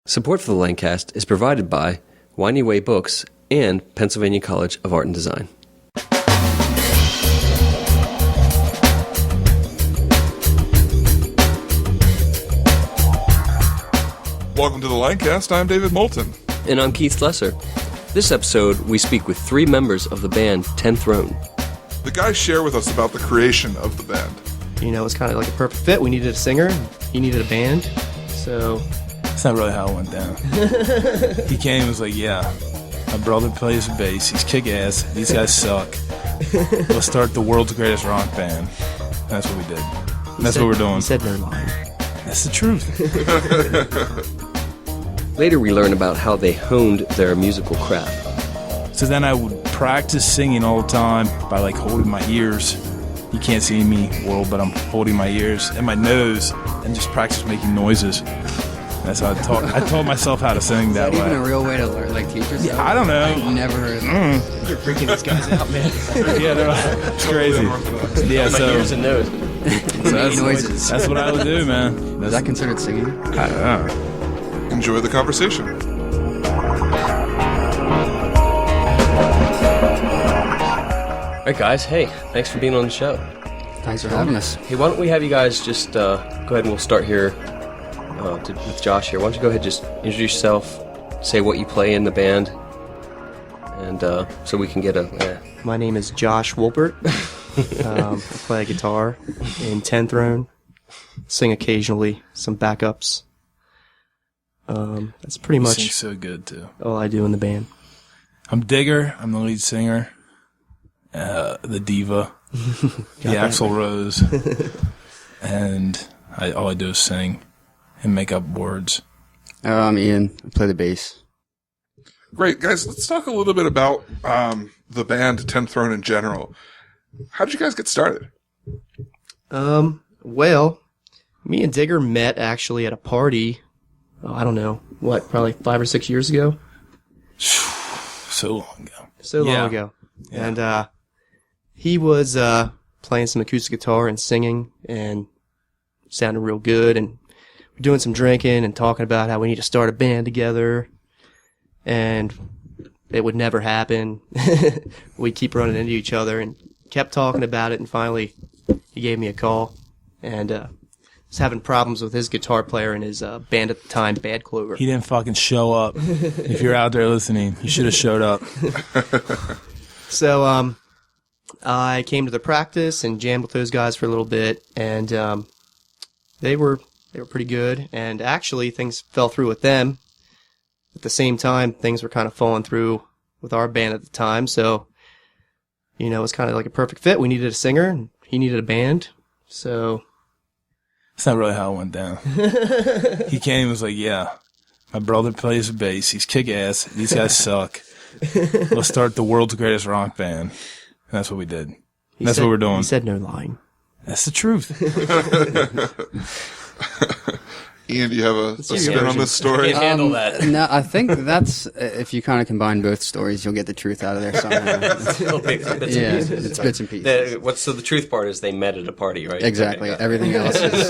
Support for the Lancast is provided by Winey Way Books and Pennsylvania College of Art and Design. Welcome to the Lancast. I'm David Moulton. And I'm Keith Slesser. This episode, we speak with three members of the band 10th Throne. The guys share with us about the creation of the band. You know, it's kind of like a perfect fit. We needed a singer. He needed a band. So that's not really how it went down. He came and was like, yeah, my brother plays bass. He's kick-ass. These guys suck. Let's start the world's greatest rock band. And that's what we did. And that's what we're doing. He said they're lying. That's the truth. Later, we learn about how they honed their musical craft. So then I would practice singing all the time by like holding my ears. You can't see me, world, but I'm holding my ears and my nose and just practice making noises. That's how I taught myself how to sing that way. Is that even a real way to learn, like teach yourself? Yeah, I don't know. I've never heard of that. You're freaking these guys out, man. Yeah, it's crazy. Yeah, My ears and nose. Making noises. That's what I would do, man. Is that considered singing? I don't know. Enjoy the conversation. All right, guys. Hey, thanks for being on the show. Thanks for having us. Hey, why don't we have you guys just go ahead and we'll start here with Josh here. Why don't you go ahead and just introduce yourself, say what you play in the band, and so we can get a... My name is Josh Wolpert. I play guitar in 10th Throne. Sing occasionally, some backups. That's pretty You much sing so good, too. all I do in the band. I'm Digger. I'm the lead singer. The diva. The Axl Rose. And all I do is sing and make up words. I'm Ian. I play the bass. Great. Guys, let's talk a little bit about the band 10th Throne in general. How did you guys get started? Well, me and Digger met actually at a party. Oh, I don't know. What, probably 5 or 6 years ago? So long ago. So long ago. Yeah. And he was playing some acoustic guitar and singing and sounded real good. And we're doing some drinking and talking about how we need to start a band together. And it would never happen. We'd keep running into each other and kept talking about it. And finally, he gave me a call. And was having problems with his guitar player and his band at the time, Bad Clover. He didn't fucking show up. If you're out there listening, you should have showed up. So I came to the practice and jammed with those guys for a little bit, and they were pretty good. And actually, things fell through with them. At the same time, things were kind of falling through with our band at the time. So, you know, it was kind of like a perfect fit. We needed a singer, and he needed a band. So that's not really how it went down. He came and was like, yeah, my brother plays bass. He's kick-ass. These guys suck. Let's start the world's greatest rock band. And that's what we did. And that's what we're doing. He said no lying. That's the truth. Ian, do you have a spin on this story? Can't handle that. No, I think that's, if you kind of combine both stories, you'll get the truth out of there somehow. Yeah, it's bits and pieces. So the truth part is they met at a party, right? Exactly. Okay. Everything else is,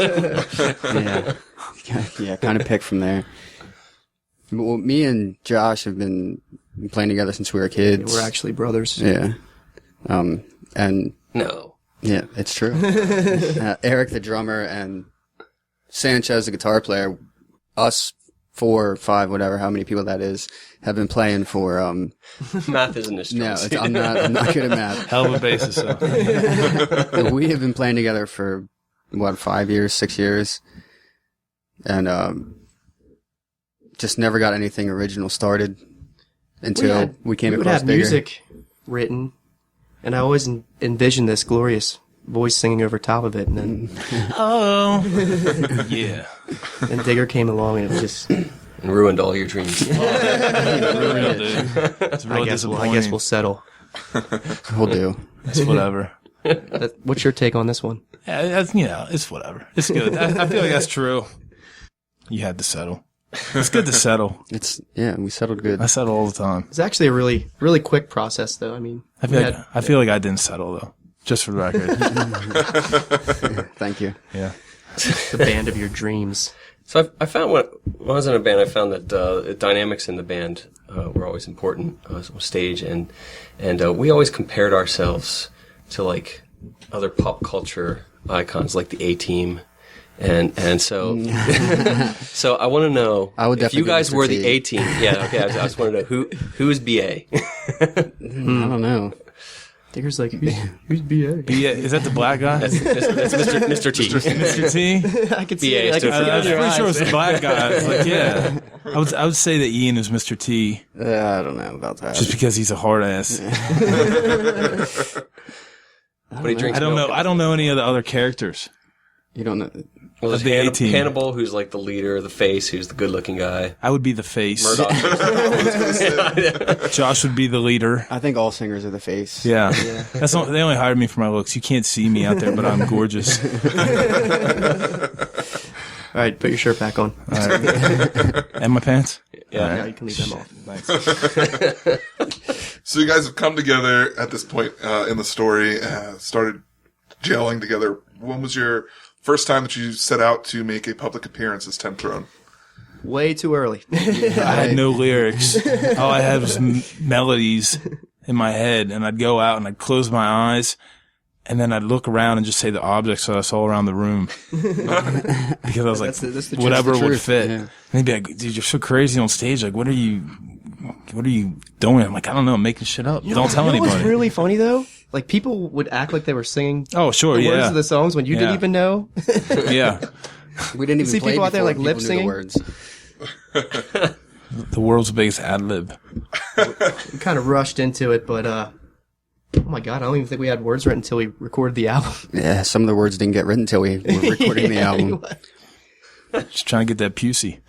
yeah, kind of pick from there. Well, me and Josh have been playing together since we were kids. We're actually brothers. Yeah. And No. yeah, it's true. Eric, the drummer, and Sanchez, the guitar player, us 4 or 5, whatever, how many people that is, have been playing for, Math isn't a strong no, suit. I'm not good at math. Hell of a basis, though. We have been playing together for, 5 years, 6 years, and, just never got anything original started until we came we would across have Digger. music written, and I always envisioned this glorious voice singing over top of it, and then Oh. Yeah. and Digger came along, and it was just And ruined all your dreams. Real, dude. It's real I guess we'll settle. We'll do. It's whatever. What's your take on this one? Yeah, that's, it's whatever. It's good. I feel like that's true. You had to settle. It's good to settle. We settled good. I settle all the time. It's actually a really, really quick process, though. I mean, I feel like I didn't settle though. Just for the record. Thank you. Yeah. the band of your dreams. So I found when I was in a band, I found that the dynamics in the band were always important on stage, and we always compared ourselves to like other pop culture icons, like the A-Team, and so so I want to know if you guys were the A-Team. Yeah, okay. I just want to know who is BA. I don't know. Digger's like, who's BA? BA, is that the black guy? That's Mr. T. Mr. T? I could see BA it. I could see it I in was your pretty eyes, sure it's the man. black guy. It's like, yeah. I would say that Ian is Mr. T, I don't know about that. just because he's a hard ass. But he drinks I don't milk. know. I don't know any of the other characters. You don't know. Well, there's the A-Team. Hannibal, who's like the leader, the face, who's the good-looking guy. I would be the face. Murdoch. Josh would be the leader. I think all singers are the face. Yeah. They only hired me for my looks. You can't see me out there, but I'm gorgeous. All right, put your shirt back on. All right. And my pants? Yeah. Yeah, you can leave them off. Thanks. So you guys have come together at this point in the story, started gelling together. When was your first time that you set out to make a public appearance as 10th Throne? Way too early. I had no lyrics. All I had was melodies in my head, and I'd go out and I'd close my eyes, and then I'd look around and just say the objects that I saw around the room. Because I was like, that's the whatever truth. would fit. Yeah. And they'd be like, dude, you're so crazy on stage. Like, what are you doing? I'm like, I don't know. I'm making shit up. Don't tell You know what's anybody. really funny though? Like people would act like they were singing Oh, sure. the words Yeah. of the songs when you didn't Yeah. even know. Yeah. We didn't even See play people out there, before like, lip people knew the singing? words. The world's biggest ad lib. We kind of rushed into it, but oh my god, I don't even think we had words written until we recorded the album. Yeah, some of the words didn't get written until we were recording the album. Just trying to get that Pusey.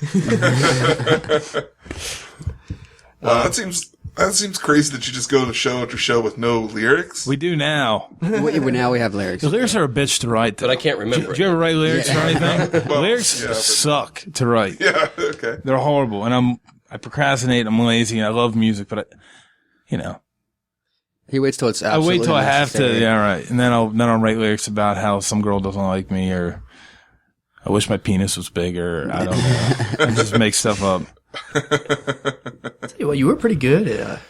That seems crazy that you just go to show after show with no lyrics. We do now. Now we have lyrics. The lyrics are a bitch to write. But I can't remember. Do you ever write lyrics or anything? Well, Lyrics yeah, but- suck to write. Yeah, okay. They're horrible, and I procrastinate. I'm lazy, and I love music, but He waits till it's I absolutely wait till I have to. necessary. Yeah, right. And then I'll write lyrics about how some girl doesn't like me, or I wish my penis was bigger. I don't know. I just make stuff up. Tell you what, you were pretty good at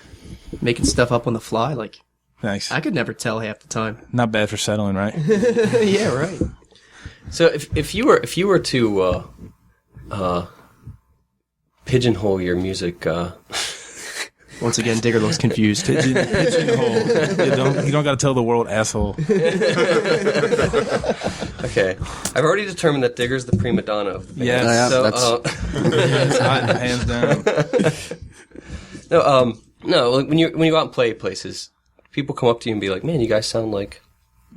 making stuff up on the fly. Like Thanks. I could never tell half the time. Not bad for settling, right? Yeah, right. So if you were to pigeonhole your music, Once again, Digger looks confused. Pigeonhole. You don't got to tell the world, asshole. okay, I've already determined that Digger's the prima donna of the band. Yes. So, that's- Hands down. no. Like when you go out and play places, people come up to you and be like, "Man, you guys sound like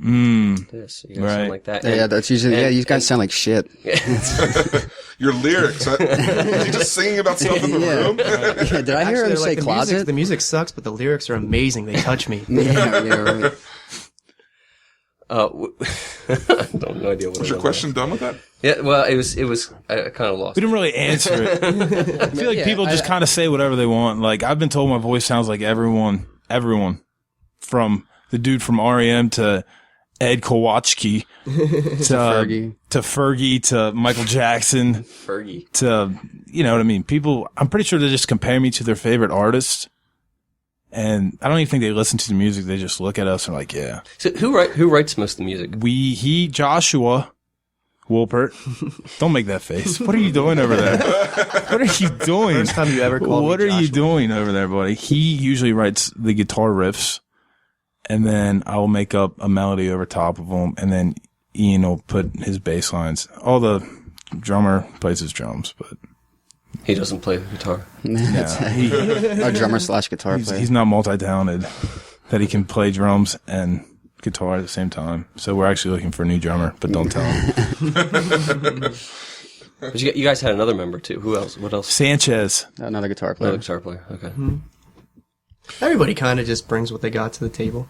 this. You guys sound Right. like that." Yeah, that's usually. and- You guys sound like shit. Your lyrics. Is he just singing about stuff in the room? Yeah, did I hear him Actually, say like, closet? The music sucks, but the lyrics are amazing. They touch me. Yeah, right. I don't no idea what. Was your question done with that? Yeah, well, it was. I kind of lost. We didn't really answer it. I feel like people just kind of say whatever they want. Like, I've been told my voice sounds like everyone, from the dude from REM to Ed Kowalski to Fergie to Michael Jackson Fergie. to, you know what I mean? People, I'm pretty sure they just compare me to their favorite artist. And I don't even think they listen to the music. They just look at us and are like, yeah. So who writes most of the music? Joshua Wolpert. Don't make that face. What are you doing over there? What are you doing? First time you ever called me What are you Joshua. doing over there, buddy? He usually writes the guitar riffs, and then I will make up a melody over top of them, and then Ian will put his bass lines. All the drummer plays his drums, but He doesn't play the guitar. yeah, A drummer / guitar player. he's not multi-talented that he can play drums and guitar at the same time. So we're actually looking for a new drummer, but don't tell him. But you guys had another member too. Who else? What else? Another Sanchez. guitar Another player. guitar player. Okay. Everybody kind of just brings what they got to the table.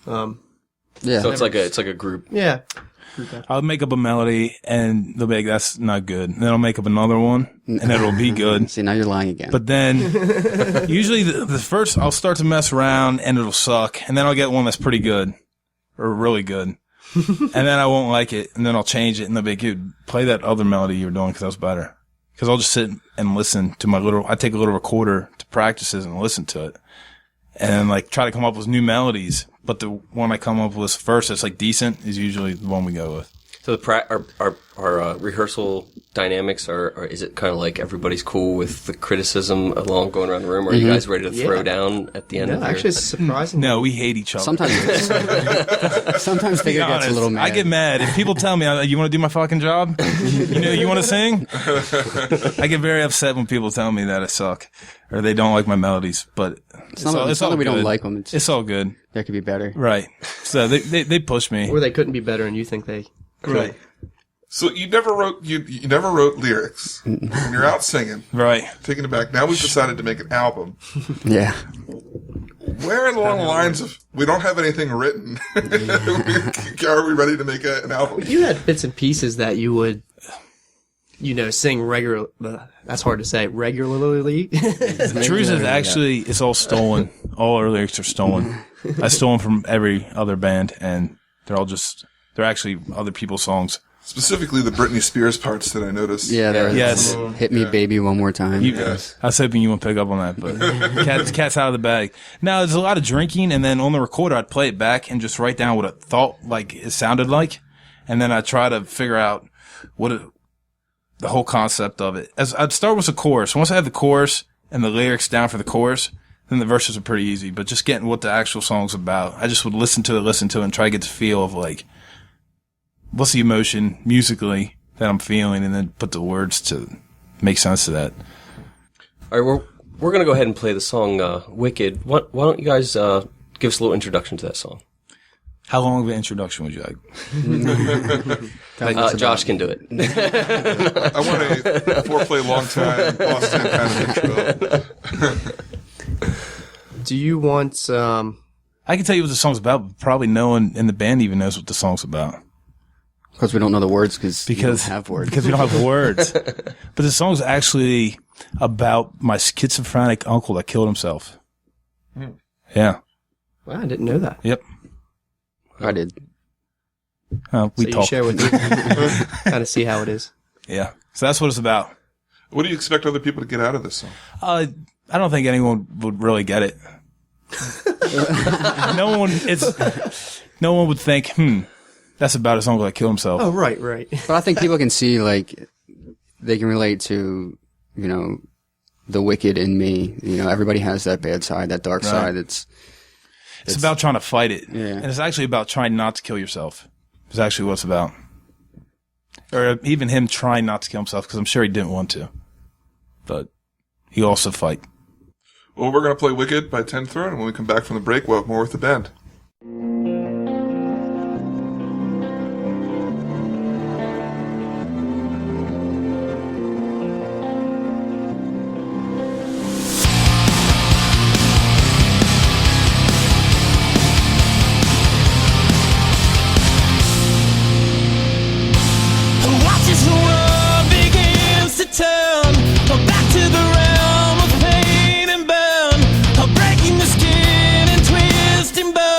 Yeah. So it's like a group. Yeah. I'll make up a melody, and they'll be like, that's not good. And then I'll make up another one, and it'll be good. See, now you're lying again. But then, usually the first, I'll start to mess around, and it'll suck. And then I'll get one that's pretty good, or really good. and then I won't like it, and then I'll change it, and they'll be like, dude, play that other melody you were doing because that was better. Because I'll just sit and listen to I take a little recorder to practices and listen to it. And like try to come up with new melodies. But the one I come up with first that's like decent is usually the one we go with. So our rehearsal dynamics are is it kind of like everybody's cool with the criticism along going around the room? Or are you guys ready to throw down at the end of actually, it's surprising. No, we hate each other. Sometimes Figure gets a little mad. I get mad if people tell me, you want to do my fucking job? You want to sing? I get very upset when people tell me that I suck or they don't like my melodies. But it's not that we don't like them. It's all good. There could be better. Right. So they push me. Or they couldn't be better and you think they could. Right. So you never wrote lyrics. When you're out singing, right? Taking it back. Now we've decided to make an album. Yeah. Where along the lines of we don't have anything written, are we ready to make an album? You had bits and pieces that you would, sing regularly. That's hard to say. Regularly. The truth is, actually, it's all stolen. All our lyrics are stolen. I stole them from every other band, and they're actually other people's songs. Specifically the Britney Spears parts that I noticed. Yeah, yes. Hit me, baby, one more time. Yes. I was hoping you wouldn't pick up on that, but cat's out of the bag. Now, there's a lot of drinking, and then on the recorder, I'd play it back and just write down what I thought like it sounded like, and then I'd try to figure out the whole concept of it. I'd start with the chorus. Once I had the chorus and the lyrics down for the chorus, then the verses are pretty easy. But just getting what the actual song's about, I just would listen to it, and try to get the feel of like, what's the emotion musically that I'm feeling, and then put the words to make sense of that. All right, we're going to go ahead and play the song Wicked. Why don't you guys give us a little introduction to that song? How long of an introduction would you like? Josh can do it. I want a foreplay long time Boston kind of intro. Do you want... I can tell you what the song's about, but probably no one in the band even knows what the song's about. Because we don't know the words because we don't have words. Because we don't have words. But the song's actually about my schizophrenic uncle that killed himself. Yeah. Wow, I didn't know that. Yep. I did. We so talked. You share with me. Kind of see how it is. Yeah. So that's what it's about. What do you expect other people to get out of this song? I don't think anyone would really get it. No one would think, that's about his uncle that killed himself. Oh, right. But I think people can see, like, they can relate to, the wicked in me. Everybody has that bad side, that dark side. It's about trying to fight it. Yeah. And it's actually about trying not to kill yourself. It's actually what it's about. Or even him trying not to kill himself, because I'm sure he didn't want to. But he also fight. Well, we're going to play Wicked by 10 Throne, and when we come back from the break, we'll have more with the band. Breaking the skin and twisting bones.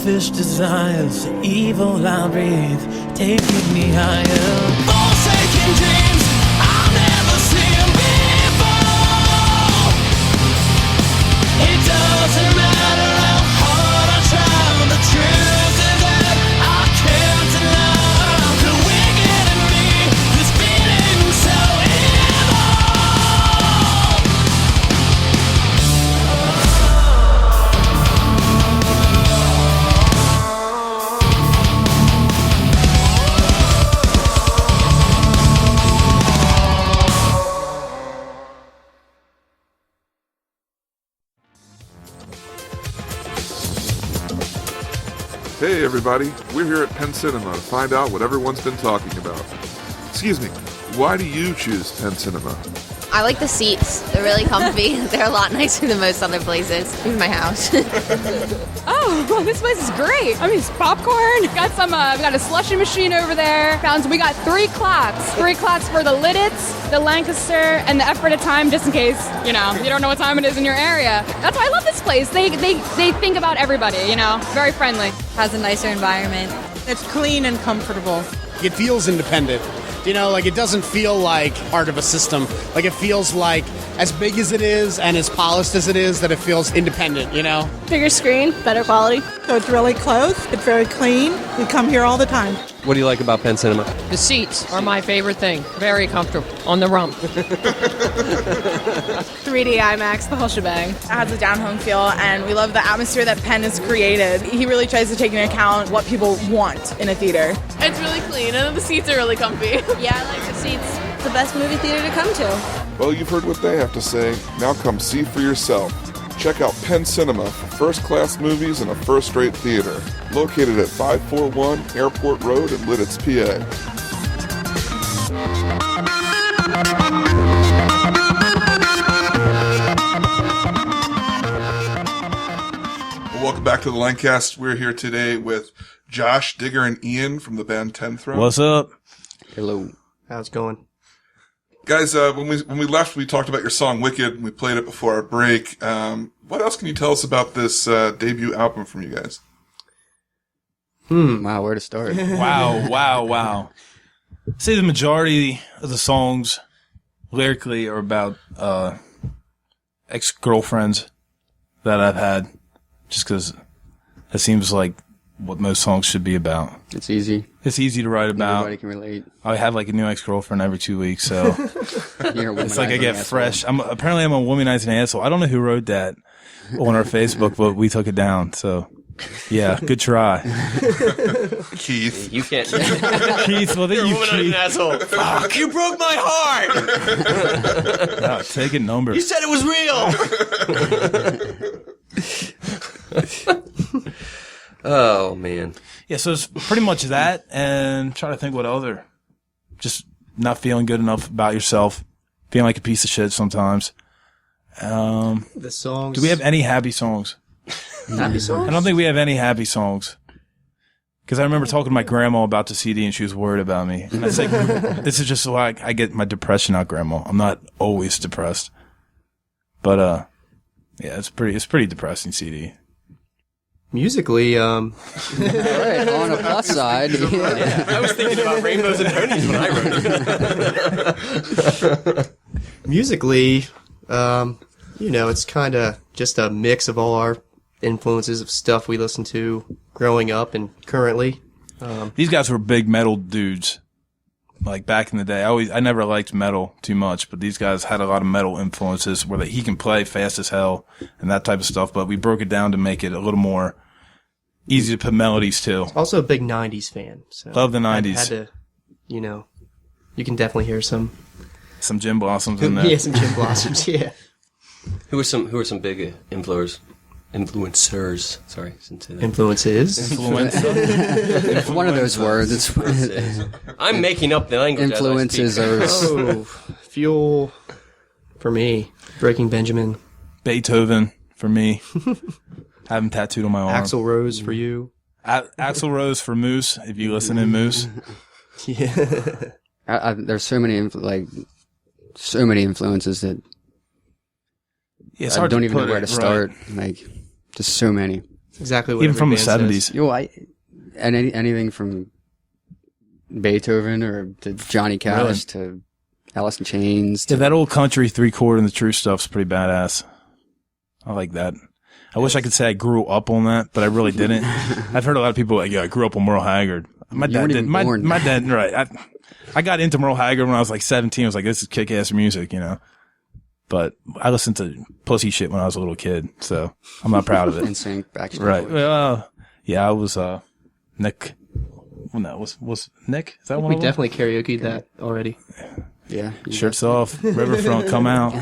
selfish desires, the evil I breathe, taking me higher. Forsaken dreams, I'll never see them before. It doesn't matter how hard I try, the truth is that I can't deny the wicked in me, this feeling so evil. Hey everybody, we're here at Penn Cinema to find out what everyone's been talking about. Excuse me, why do you choose Penn Cinema? I like the seats. They're really comfy. They're a lot nicer than most other places. Even my house. Oh, this place is great. I mean, it's popcorn. Got some. We got a slushy machine over there. We got 3 clocks. 3 clocks for the Lidditz, the Lancaster, and the Effort at Time, just in case you don't know what time it is in your area. That's why I love this place. They think about everybody. Very friendly. Has a nicer environment. It's clean and comfortable. It feels independent. It doesn't feel like part of a system. Like, it feels like as big as it is and as polished as it is, that it feels independent, Bigger screen, better quality. So it's really close. It's very clean. We come here all the time. What do you like about Penn Cinema? The seats are my favorite thing. Very comfortable on the rump. 3D IMAX, the whole shebang. It has a down-home feel, and we love the atmosphere that Penn has created. He really tries to take into account what people want in a theater. It's really clean, and the seats are really comfy. Yeah, I like the seats. It's the best movie theater to come to. Well, you've heard what they have to say. Now come see for yourself. Check out Penn Cinema for first-class movies in a first-rate theater. Located at 541 Airport Road in Lidditz, PA. Well, welcome back to the Lancast. We're here today with Josh, Digger, and Ian from the band 10 Throne. What's up? Hello. How's it going? Guys, when we left, we talked about your song "Wicked," and we played it before our break. What else can you tell us about this debut album from you guys? Wow, where to start? Wow. I'd say the majority of the songs lyrically are about ex-girlfriends that I've had, just because it seems like what most songs should be about. It's easy. It's easy to write about. Everybody can relate. I have like a new ex-girlfriend every 2 weeks, so it's like I get fresh. Apparently I'm a womanizing asshole. I don't know who wrote that on our Facebook, but we took it down. So yeah, good try. Keith. You can't. Keith, well, You're a you womanizing Keith. asshole. Fuck, you broke my heart. Oh, taking numbers. You said it was real. Oh, man. Yeah, so it's pretty much that, and try to think what other. Just not feeling good enough about yourself, feeling like a piece of shit sometimes. The songs. Do we have any happy songs? happy songs? I don't think we have any happy songs. Because I remember talking to my grandma about the CD, and she was worried about me. And I was like, this is just so I get my depression out, Grandma. I'm not always depressed. But, yeah, it's pretty depressing CD. Musically, All right, on a plus side. Yeah. I was thinking about rainbows and ponies when I wrote it. musically, it's kind of just a mix of all our influences of stuff we listened to growing up and currently. These guys were big metal dudes. Like back in the day, I never liked metal too much, but these guys had a lot of metal influences where he can play fast as hell and that type of stuff. But we broke it down to make it a little more easy to put melodies to. Also a big 90s fan. So love the 90s. Had to, you can definitely hear some Gin Blossoms in there. Yeah, some Gin Blossoms, yeah. Who are some big influencers? Sorry, Influences. It's one of those words. I'm making up the language. Influences are. Fuel for me. Breaking Benjamin. Beethoven for me. Have him tattooed on my arm. Axl Rose for you. Axl Rose for Moose, if you listen in Moose. Yeah. There's so many influences that it's I hard don't to even know put where it, to start. right. Just so many. exactly what even every from the band says. '70s. Yo, anything from Beethoven or to Johnny Cash to Alice in Chains. Yeah, that old country 3/4 and the true stuff's pretty badass. I like that. I wish I could say I grew up on that, but I really didn't. I've heard a lot of people like, yeah, I grew up on Merle Haggard. My dad didn't. My dad, right. I got into Merle Haggard when I was like 17. I was like, this is kick-ass music, you know. But I listened to pussy shit when I was a little kid, so I'm not proud of it. NSYNC, Backstreet Right. Boys. Well, yeah, I was Nick. Well, no, was Nick? Is that one? We of them? definitely karaoke'd that already. Yeah. Shirts off, Riverfront, come out.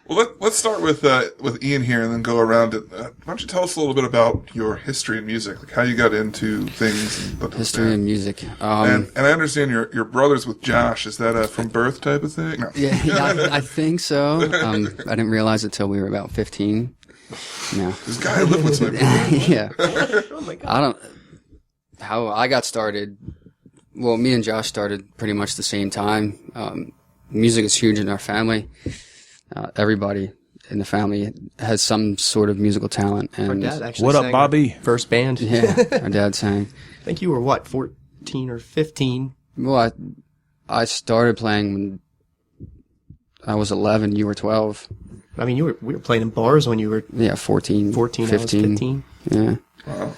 Well, let's start with Ian here, and then go around it. Why don't you tell us a little bit about your history in music, like how you got into things? And History in music. And I understand your brother's with Josh. Is that a from birth type of thing? No. Yeah, I think so. I didn't realize it till we were about 15. No. This guy lived with my brother. Yeah. Oh my God. How I got started. Well, me and Josh started pretty much the same time. Music is huge in our family. Everybody in the family has some sort of musical talent. And Our dad actually What up, sang Bobby? our first band. yeah, our dad sang. I think you were what, 14 or 15? Well, I started playing when I was 11. You were 12. I mean, we were playing in bars when you were 14, 14, 15. I was 15. Yeah. Wow.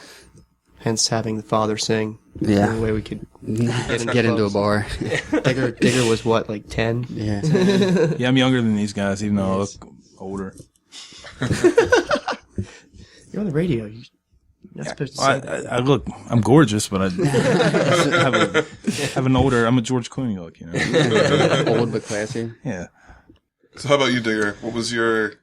Hence having the father sing. Yeah. The only way we could Get into a bar. Digger was what, like 10? Yeah. Yeah, I'm younger than these guys, even though I look older. You're on the radio. You're not supposed to say that. I look, I'm gorgeous, but I have an older, I'm a George Clooney look, you know. Old but classy. Yeah. So how about you, Digger? What was your...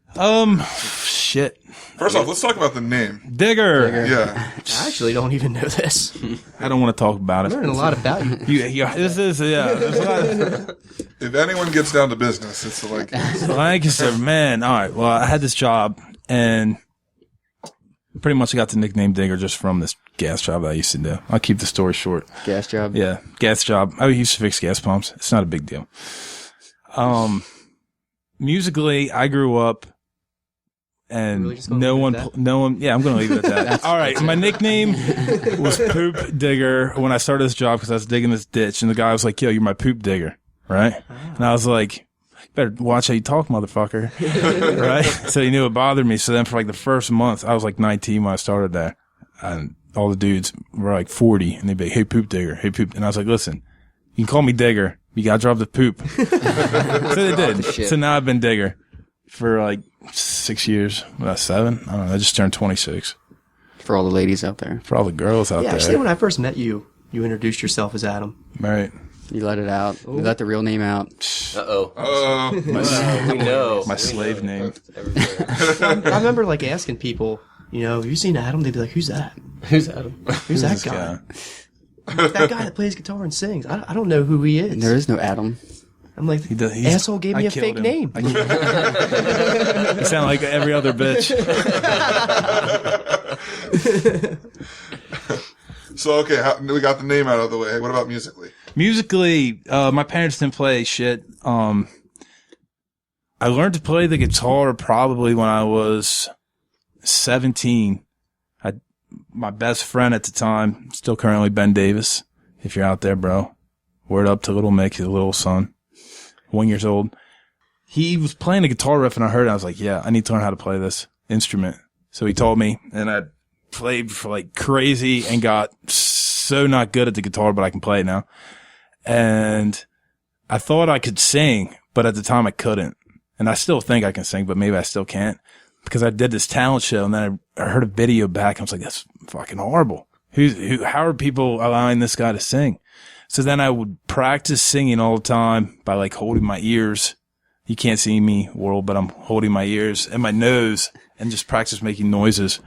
Shit. First off, let's talk about the name. Digger. Yeah. I actually don't even know this. I don't want to talk about it. I'm learning a lot about you. This is, yeah. There's a lot If anyone gets down to business, it's like... Lancaster, man. All right. Well, I had this job, and pretty much I got the nickname Digger just from this gas job that I used to do. I'll keep the story short. Gas job? Yeah, gas job. I used to fix gas pumps. It's not a big deal. Musically, I grew up, and Really just gonna no leave one, it at that? no one. Yeah, I'm going to leave it at that. All right, my nickname was Poop Digger when I started this job because I was digging this ditch, and the guy was like, "Yo, you're my poop digger," right? And I was like, "Better watch how you talk, motherfucker," right? So he knew it bothered me. So then for like the first month, I was like 19 when I started there, and all the dudes were like 40, and they'd be like, "Hey, Poop Digger, hey, Poop," and I was like, "Listen, you can call me Digger. You gotta drop the poop." So they did. So now I've been Digger for like 6 years. 7? I don't know. I just turned 26. For all the ladies out there. For all the girls out Yeah, there. actually, when I first met you, you introduced yourself as Adam. Right. You let it out. You let the real name out. Uh-oh. Oh. We know. My slave name. I remember like asking people, you know, have you seen Adam? They'd be like, who's that? Who's Adam? Who's that This guy? That guy that plays guitar and sings. I don't know who he is. There is no Adam. I'm like, asshole gave me a fake name. You sound like every other bitch. So, okay, we got the name out of the way. What about musically? Musically, my parents didn't play shit. I learned to play the guitar probably when I was 17. My best friend at the time, still currently Ben Davis, if you're out there, bro. Word up to little Mick, his little son, 1 year old. He was playing a guitar riff and I heard it. I was like, yeah, I need to learn how to play this instrument. So he told me and I played for like crazy and got so not good at the guitar, but I can play it now. And I thought I could sing, but at the time I couldn't. And I still think I can sing, but maybe I still can't. Because I did this talent show and then I heard a video back. I was like, that's fucking horrible. How are people allowing this guy to sing? So then I would practice singing all the time by like holding my ears. You can't see me, world, but I'm holding my ears and my nose and just practice making noises.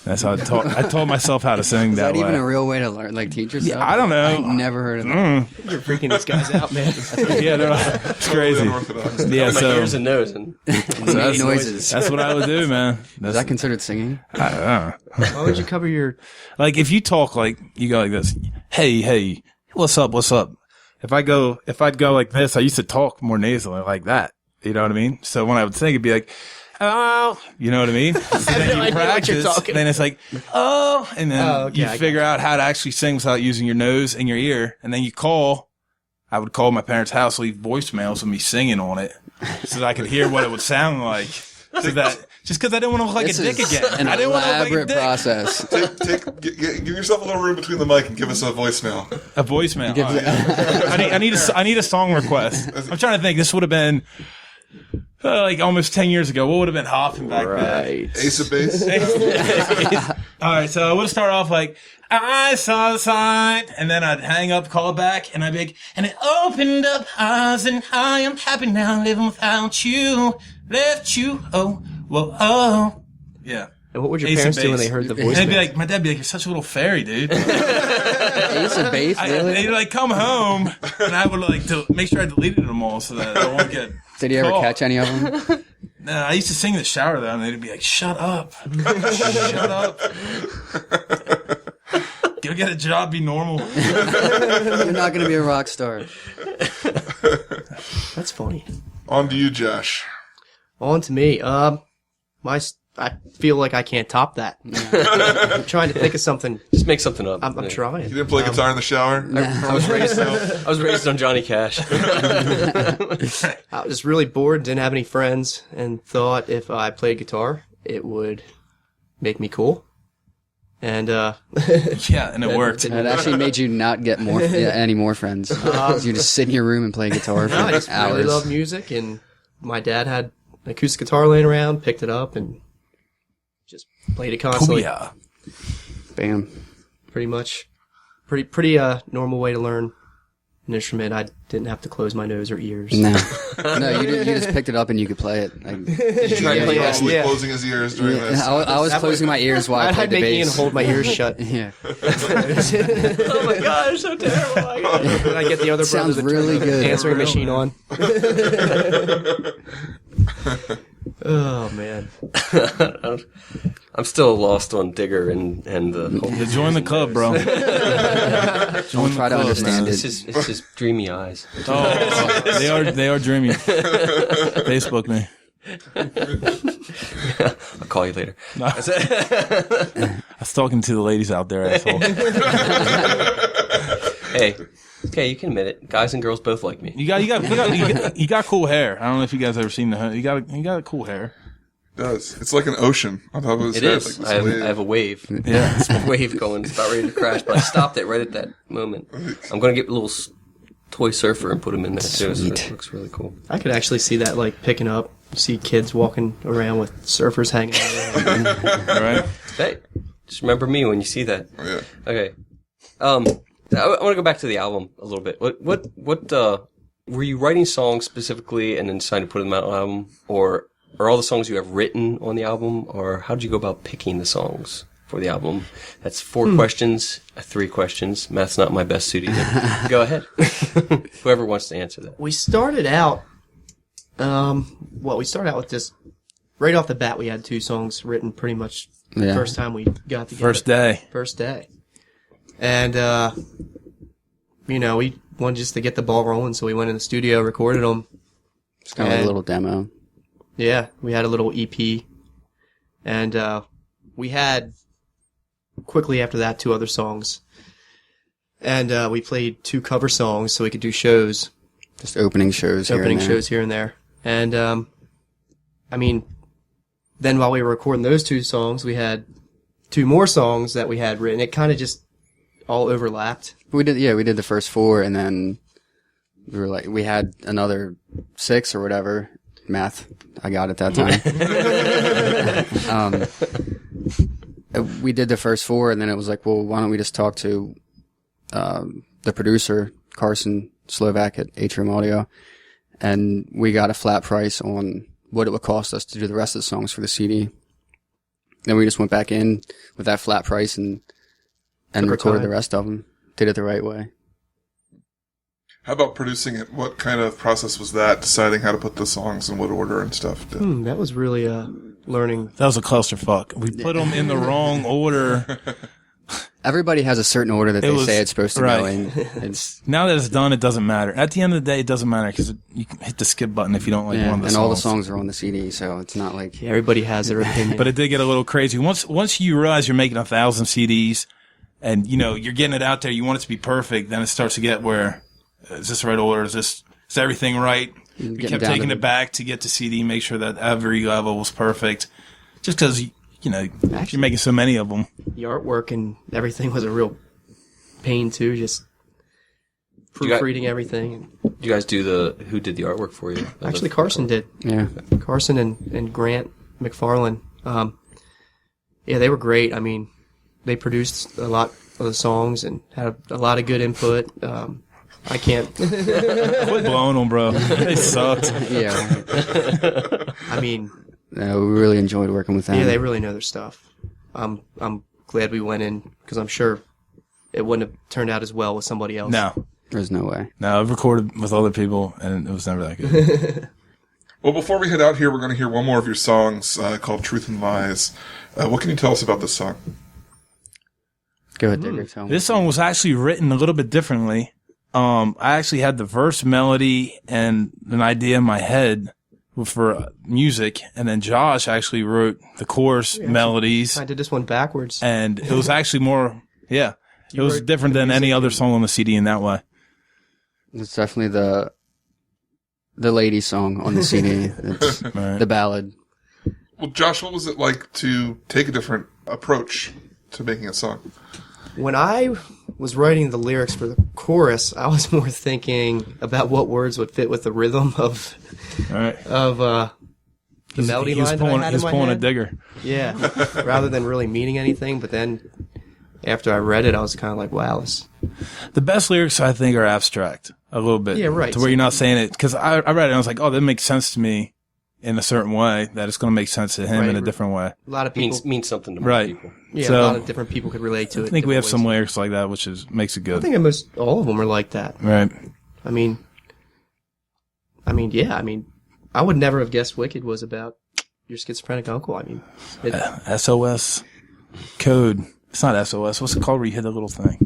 That's how I taught myself how to sing that way. Is that even a real way to learn, like teach yourself? Yeah, I don't know. I've never heard of that. You're freaking these guys out, man. Yeah, it's crazy. Unorthodox. Yeah, My so ears and nose. And Make noises. that's what I would do, man. Is that considered singing? I don't know. Why would you cover your... Like if you talk like you go like this, hey, what's up? If I'd go like this, I used to talk more nasally like that. You know what I mean? So when I would sing, it'd be like, oh, you know what I mean? So then you practice, then it's like, oh, and then you figure out how to actually sing without using your nose and your ear, and then you call. I would call my parents' house, leave voicemails of me singing on it, so that I could hear what it would sound like. So that just because I didn't want to look like a dick again. An elaborate process. Give yourself a little room between the mic and give us a voicemail. A voicemail. I need a song request. I'm trying to think. This would have been like almost 10 years ago. What would have been hopping back then? Ace of Base. All right, so I would start off like, I saw the sign, and then I'd hang up, call back, and I'd be like, and it opened up eyes, and I am happy now living without you, left you, oh, whoa, oh. Yeah. And what would your parents do when they heard the voice? They'd be like, my dad'd be like, you're such a little fairy, dude. Ace of Base, really? They'd like come home, and I would like to make sure I deleted them all so that I won't get Did you ever catch any of them? No, I used to sing in the shower though, and they'd be like, "Shut up, shut up, go get a job, be normal." You're not going to be a rock star. That's funny. On to you, Josh. On to me. I feel like I can't top that. I'm trying to think of something. Just make something up. I'm trying. You didn't play guitar in the shower? I was raised on Johnny Cash. I was really bored, didn't have any friends, and thought if I played guitar, it would make me cool. And yeah, and it worked. It actually made you not get any more friends. You just sit in your room and play guitar for I just hours. really love music, and my dad had an acoustic guitar laying around, picked it up, and just played it constantly. Booyah. Bam. Pretty much. Pretty normal way to learn an instrument. I didn't have to close my nose or ears. No, you just picked it up and you could play it. Like, Closing his ears during this. I was closing my ears while I played the bass. I'd make Ian hold my ears shut. Yeah. Oh my god, it's so terrible. And I get the other brother Sounds really good. answering machine on. Oh man. I'm still lost on Digger and the join the club, bro. Don't try to understand it. It's just dreamy eyes. Oh, they are dreamy. Facebook me. I'll call you later. No. I was talking to the ladies out there, asshole. Hey, okay, you can admit it. Guys and girls both like me. You got cool hair. I don't know if you guys ever seen the. You got cool hair. It does. It's like an ocean on top of his It head. is. Like I have a wave. Yeah, it's a wave going. It's about ready to crash, but I stopped it right at that moment. I'm going to get a little toy surfer and put him in there too. So it looks really cool. I could actually see that like picking up. See kids walking around with surfers hanging out. All right. Hey, just remember me when you see that. Oh, yeah. Okay. I want to go back to the album a little bit. What were you writing songs specifically and then deciding to put them out on the album, or are all the songs you have written on the album, or how did you go about picking the songs for the album? That's 4 questions, 3 questions. Math's not my best suit either. Go ahead. Whoever wants to answer that. We started out, we started out with just, right off the bat, we had 2 songs written pretty much the first time we got together. First day. And, we wanted just to get the ball rolling, so we went in the studio, recorded them. It's kind of like a little demo. Yeah, we had a little EP. And, we had, quickly after that, 2 other songs. And, we played 2 cover songs so we could do shows. Just opening shows here and there. And, then while we were recording those 2 songs, we had 2 more songs that we had written. It kind of just all overlapped. We did the first 4, and then we had another 6 or whatever. Math, I got it that time. We did the first 4, and then it was like, well, why don't we just talk to the producer, Carson Slovak at Atrium Audio, and we got a flat price on what it would cost us to do the rest of the songs for the CD. Then we just went back in with that flat price and recorded the rest of them. Did it the right way. How about producing it? What kind of process was that, deciding how to put the songs in what order and stuff? That was really learning. That was a clusterfuck. We put them in the wrong order. Everybody has a certain order that they say it's supposed to go in. It's now that it's done, it doesn't matter. At the end of the day, it doesn't matter because you can hit the skip button if you don't like one of the songs. And all the songs are on the CD, so it's not like everybody has their opinion. But it did get a little crazy. Once you realize you're making 1,000 CDs, and you're getting it out there, you want it to be perfect. Then it starts to get where is this the right order? Is everything right? We kept taking it back to get to CD, make sure that every level was perfect. Just because you're making so many of them. The artwork and everything was a real pain too. Just proofreading everything. Do you guys who did the artwork for you? Actually, Carson did. Yeah, Carson and Grant McFarlane. They were great. I mean, they produced a lot of the songs and had a lot of good input. I can't quit blowing them, bro. They sucked. Yeah. I mean, no, we really enjoyed working with them. Yeah, they really know their stuff. I'm glad we went in because I'm sure it wouldn't have turned out as well with somebody else. No, there's no way. No, I've recorded with other people and it was never that good. Well, before we head out here, we're going to hear one more of your songs called "Truth and Lies." What can you tell us about this song? Go ahead, Digger. Tell me. This song was actually written a little bit differently. I actually had the verse melody and an idea in my head for music, and then Josh actually wrote the chorus melodies. I did this one backwards. And it was actually more, it was different than any other song on the CD in that way. It's definitely the lady song on the CD. It's the ballad. Well, Josh, what was it like to take a different approach to making a song? When I was writing the lyrics for the chorus, I was more thinking about what words would fit with the rhythm of the melody line that I had in my head. He was pulling a Digger. Yeah, rather than really meaning anything. But then after I read it, I was kind of like, wow, the best lyrics, I think, are abstract a little bit. Yeah, right. To where you're not saying it. Because I read it and I was like, oh, that makes sense to me in a certain way, that it's going to make sense to him in a different way. A lot of people means something to more people. Yeah, so, a lot of different people could relate to it. I think we have some lyrics like that, which makes it good. I think almost all of them are like that. Right. I mean, I would never have guessed Wicked was about your schizophrenic uncle. I mean, SOS code. It's not SOS. What's it called where you hit the little thing?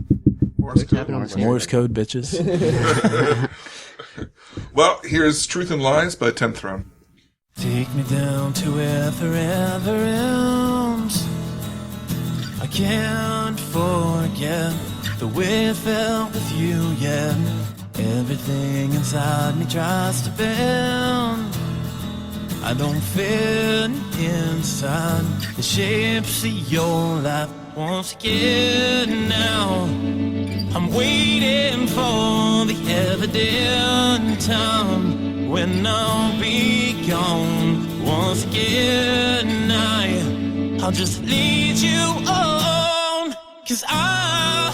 Morse code. Morse code, bitches. Well, here's Truth and Lies by 10th Throne. Take me down to where forever ends. I can't forget the way it felt with you yet. Everything inside me tries to bend. I don't fit inside the shapes of your life once again now. I'm waiting for the evident time when I'll be gone once again. I'll just lead you on, 'cause I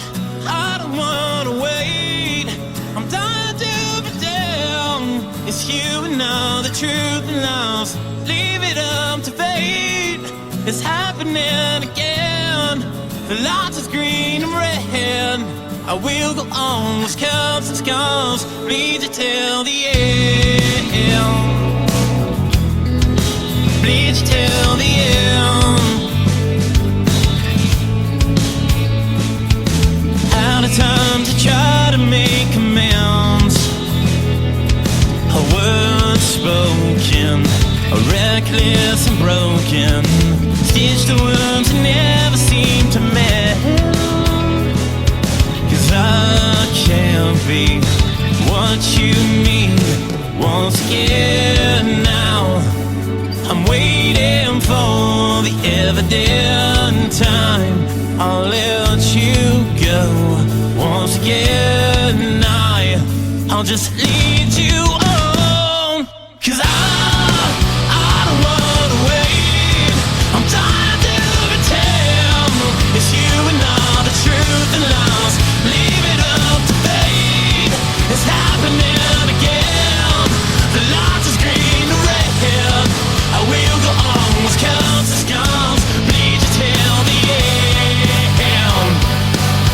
don't wanna wait. I'm dying to be down. It's you and I, the truth and lies. Leave it up to fate. It's happening again. The lights is green and red. I will go on with cuts and scars. Bleed you till the end. Bleed you till the end. Out of time to try to make amends. A word spoken, reckless and broken. Stitched the wounds and never seem to mend. 'Cause I can't be what you need once again now. I'm waiting for the evident time. I'll let you go once again. I'll just lead you on, 'cause I don't wanna wait. I'm tired to pretend it's you and all the truth and lies. Leave it up to fate. It's happening again. The lights is green and red. I will go on with cuts and scars. Bleed you till the end.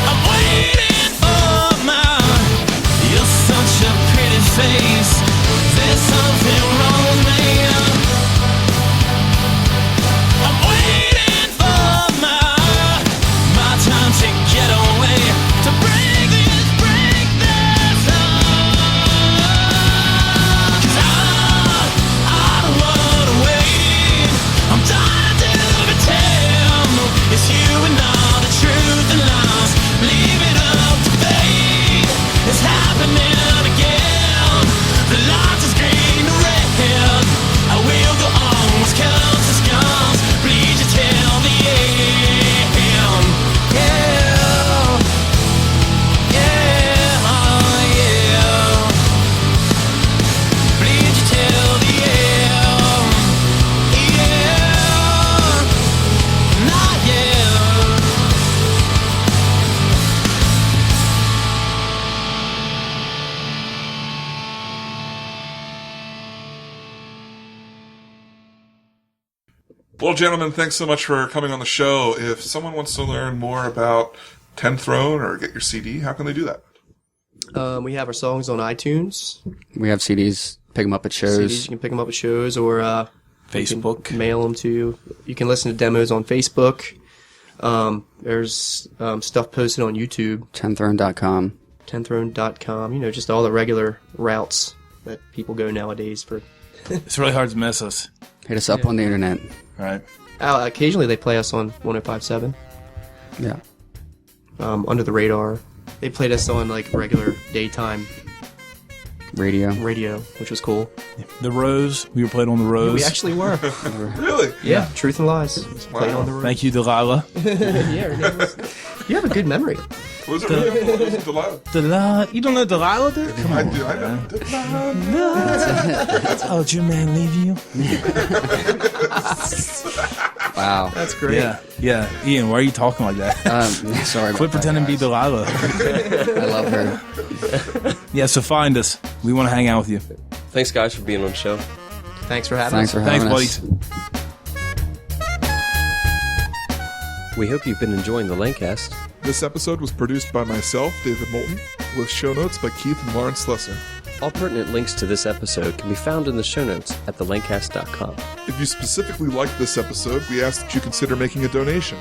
I'm waiting for you're such a pretty face. There's something wrong with me. I'm waiting for my time to get Well, gentlemen, thanks so much for coming on the show. If someone wants to learn more about 10 Throne or get your CD, how can they do that? We have our songs on iTunes. We have CDs. Pick them up at shows. CDs, you can pick them up at shows or Facebook. Mail them to you. You can listen to demos on Facebook. There's stuff posted on YouTube. 10throne.com. 10throne.com. You know, just all the regular routes that people go nowadays for. It's really hard to miss us. Hit us up on the internet. Right. Occasionally they play us on 105.7. Yeah. Under the radar. They played us on like regular daytime radio, which was cool. The Rose. We were played on the Rose. Yeah, we actually were. Really? Yeah. Truth and Lies. Played on the Rose. Thank you, Delilah. Yeah, her name was. You have a good memory. Was it really? It was Delilah. Delilah. You don't know Delilah, dude? Come on. I do. I know. Delilah. Oh, did your man leave you? Wow. That's great. Yeah. Ian, why are you talking like that? Sorry about Quit pretending to be Delilah. I love her. Yeah, so find us. We want to hang out with you. Thanks, guys, for being on the show. Thanks for having us. Thanks, buddies. We hope you've been enjoying the Lancast. This episode was produced by myself, David Moulton, with show notes by Keith and Lauren Slesser. All pertinent links to this episode can be found in the show notes at thelancast.com. If you specifically liked this episode, we ask that you consider making a donation.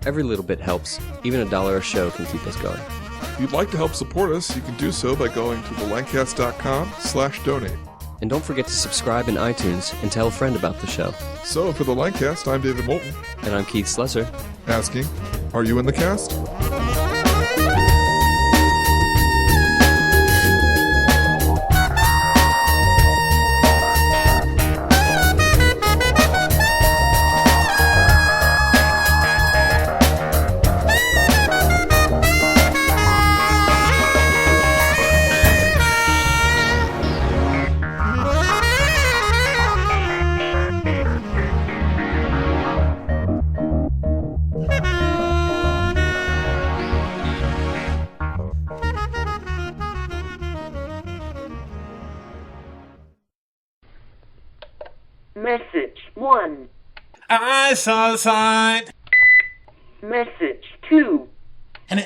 Every little bit helps. Even $1 a show can keep us going. If you'd like to help support us, you can do so by going to thelancast.com/donate. And don't forget to subscribe in iTunes and tell a friend about the show. So, for the Lancast, I'm David Moulton. And I'm Keith Slesser. Asking, are you in the cast? Message 1. I saw the sign. Message 2.